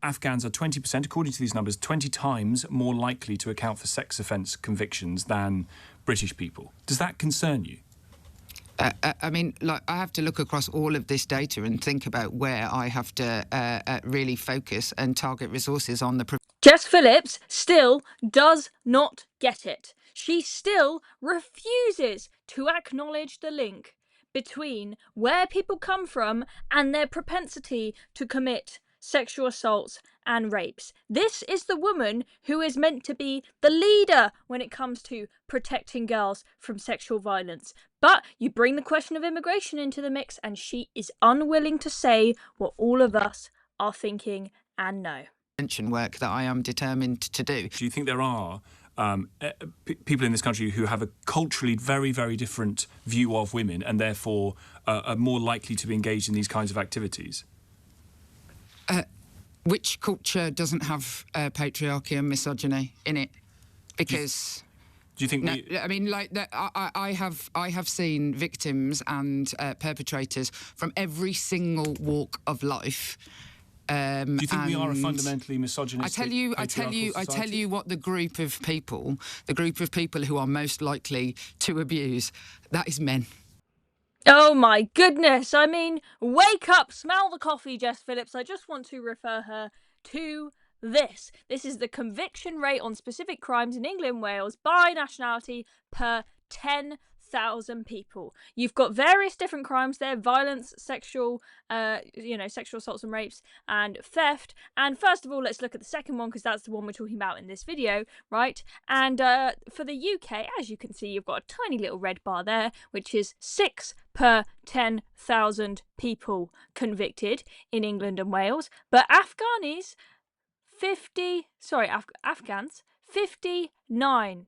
Afghans are 20%, according to these numbers, 20 times more likely to account for sex offence convictions than British people. Does that concern you? I mean, like, I have to look across all of this data and think about where I have to really focus and target resources on the... Jess Phillips still does not get it. She still refuses to acknowledge the link between where people come from and their propensity to commit sexual assaults and rapes. This is the woman who is meant to be the leader when it comes to protecting girls from sexual violence. But you bring the question of immigration into the mix and she is unwilling to say what all of us are thinking and know. Work that I am determined to do. Do you think there are people in this country who have a culturally very, very different view of women and therefore are more likely to be engaged in these kinds of activities? Which culture doesn't have patriarchy and misogyny in it? Because... Do you think? I mean, like I have seen victims and perpetrators from every single walk of life. Do you think we are a fundamentally misogynistic? I tell you what the group of people who are most likely to abuse, that is men. Oh my goodness, I mean, wake up, smell the coffee, Jess Phillips. I just want to refer her to this. This is the conviction rate on specific crimes in England and Wales by nationality per 10,000 people. You've got various different crimes there: violence, sexual assaults and rapes, and theft. And first of all, let's look at the second one, because that's the one we're talking about in this video, right? And for the UK, as you can see, you've got a tiny little red bar there, which is 6 per 10,000 people convicted in England and Wales. But Afghans, 59.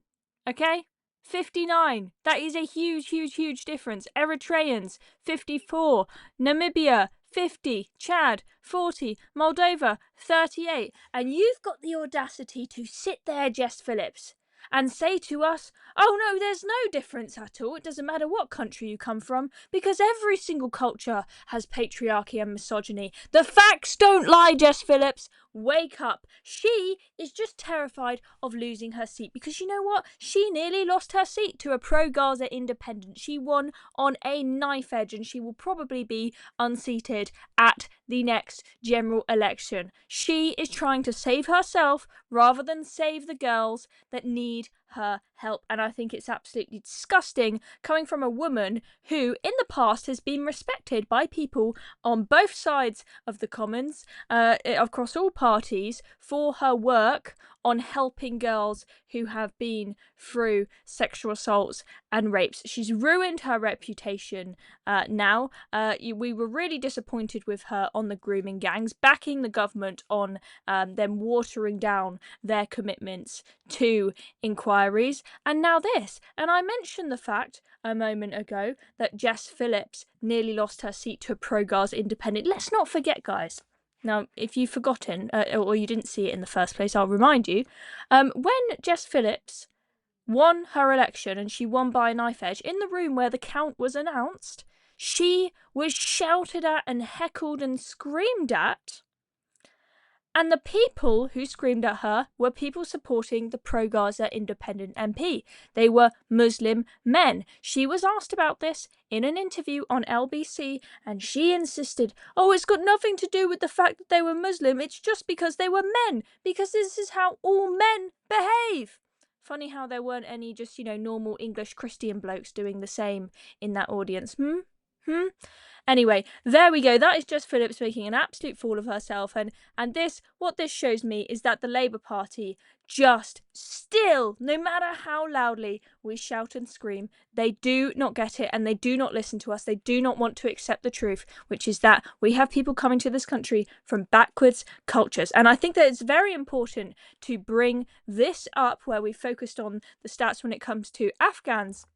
Okay? 59. That is a huge difference. Eritreans, 54. Namibia, 50. Chad, 40. Moldova, 38. And you've got the audacity to sit there, Jess Phillips, and say to us, oh no, there's no difference at all. It doesn't matter what country you come from, because every single culture has patriarchy and misogyny. The facts don't lie, Jess Phillips. Wake up. She is just terrified of losing her seat, because you know what? She nearly lost her seat to a pro-Gaza independent. She won on a knife edge, and she will probably be unseated at the next general election. She is trying to save herself rather than save the girls that need her help, and I think it's absolutely disgusting coming from a woman who in the past has been respected by people on both sides of the Commons, across all parties, for her work on helping girls who have been through sexual assaults and rapes. She's ruined her reputation now. We were really disappointed with her on the grooming gangs, backing the government on them watering down their commitments to inquiries, and now this. And I mentioned the fact a moment ago that Jess Phillips nearly lost her seat to a pro-Gaza independent. Let's not forget, guys. Now, if you've forgotten, or you didn't see it in the first place, I'll remind you. When Jess Phillips won her election, and she won by a knife edge, in the room where the count was announced, she was shouted at and heckled and screamed at. And the people who screamed at her were people supporting the pro-Gaza independent MP. They were Muslim men. She was asked about this in an interview on LBC, and she insisted, oh, it's got nothing to do with the fact that they were Muslim, it's just because they were men, because this is how all men behave. Funny how there weren't any just, normal English Christian blokes doing the same in that audience. Anyway, there we go. That is Jess Phillips making an absolute fool of herself. And what this shows me is that the Labour Party just still, no matter how loudly we shout and scream, they do not get it and they do not listen to us. They do not want to accept the truth, which is that we have people coming to this country from backwards cultures. And I think that it's very important to bring this up, where we focused on the stats when it comes to Afghans,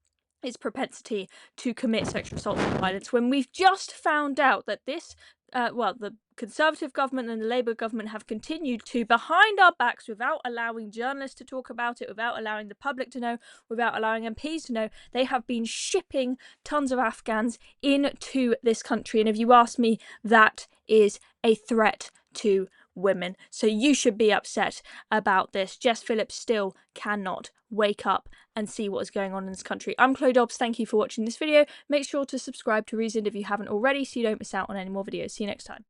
its propensity to commit sexual assault and violence, when we've just found out that this, the Conservative government and the Labour government have continued to, behind our backs, without allowing journalists to talk about it, without allowing the public to know, without allowing MPs to know, they have been shipping tons of Afghans into this country. And if you ask me, that is a threat to women. So you should be upset about this. Jess Phillips still cannot wake up and see what is going on in this country. I'm Chloe Dobbs. Thank you for watching this video. Make sure to subscribe to Reasoned if you haven't already so you don't miss out on any more videos. See you next time.